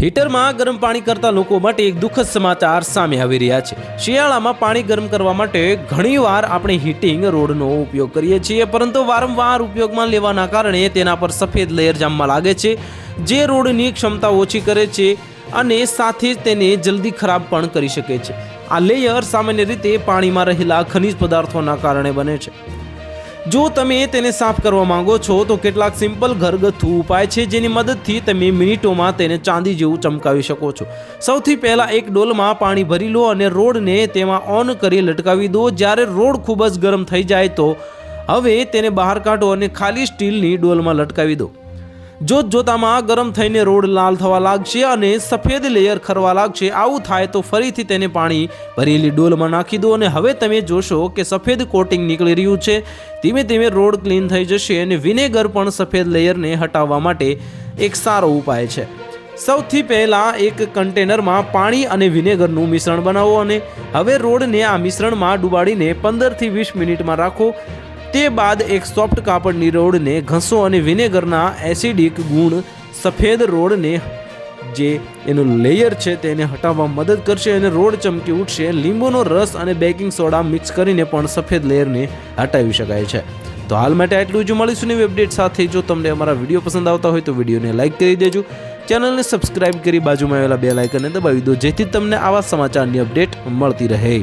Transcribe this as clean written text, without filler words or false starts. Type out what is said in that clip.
હીટરમાં ગરમ પાણી કરતા લોકો માટે એક દુઃખદ સમાચાર સામે આવી રહ્યા છે। શિયાળામાં પાણી ગરમ કરવા માટે ઘણીવાર આપણે હીટિંગ રોડનો ઉપયોગ કરીએ છીએ, પરંતુ વારંવાર ઉપયોગમાં લેવાના કારણે તેના પર સફેદ લેયર જામવા લાગે છે, જે રોડની ક્ષમતા ઓછી કરે છે અને સાથે જ તેને જલ્દી ખરાબ પણ કરી શકે છે। આ લેયર સામાન્ય રીતે પાણીમાં રહેલા ખનિજ પદાર્થોના કારણે બને છે। જો તમે તેને સાફ કરવા માંગો છો તો કેટલાક સિમ્પલ ઘરગથ્થુ ઉપાય છે, જેની મદદથી તમે મિનિટોમાં તેને ચાંદી જેવું ચમકાવી શકો છો। સૌથી પહેલા એક ડોલમાં પાણી ભરી લો અને રોડને તેમાં ઓન કરી લટકાવી દો। જ્યારે રોડ ખૂબ જ ગરમ થઈ જાય તો હવે તેને બહાર કાઢો અને ખાલી સ્ટીલની ડોલમાં લટકાવી દો। જોતામાં ગરમ થઈને રોડ લાલ થવા લાગશે અને સફેદ લેયર ખરવા લાગશે। આવું થાય તો ફરીથી તેને પાણી ભરેલી ડોલમાં નાખી દો અને હવે તમે જોશો કે સફેદ કોટિંગ નીકળી રહ્યું છે। ધીમે ધીમે રોડ ક્લીન થઈ જશે અને વિનેગર પણ સફેદ લેયરને હટાવવા માટે એક સારો ઉપાય છે। સૌથી પહેલા એક કન્ટેનરમાં પાણી અને વિનેગરનું મિશ્રણ બનાવો અને હવે રોડને આ મિશ્રણમાં ડુબાડીને 15 થી 20 મિનિટમાં રાખો। તે બાદ એક સોફ્ટ કાપડની રોડને ઘસો અને વિનેગરના એસિડિક ગુણ સફેદ રોડને જે એનું લેયર છે તેને હટાવવામાં મદદ કરશે અને રોડ ચમકી ઉઠશે। લીંબુનો રસ અને બેકિંગ સોડા મિક્સ કરીને પણ સફેદ લેયરને હટાવી શકાય છે। તો હાલ માટે આટલું જ। મળીશું નવી અપડેટ સાથે। જો તમને અમારા વિડીયો પસંદ આવતા હોય તો વિડીયોને લાઇક કરી દેજો, ચેનલને સબસ્ક્રાઇબ કરી બાજુમાં આવેલા બેલ આઇકનને દબાવી દો, જેથી તમને આવા સમાચારની અપડેટ મળતી રહે।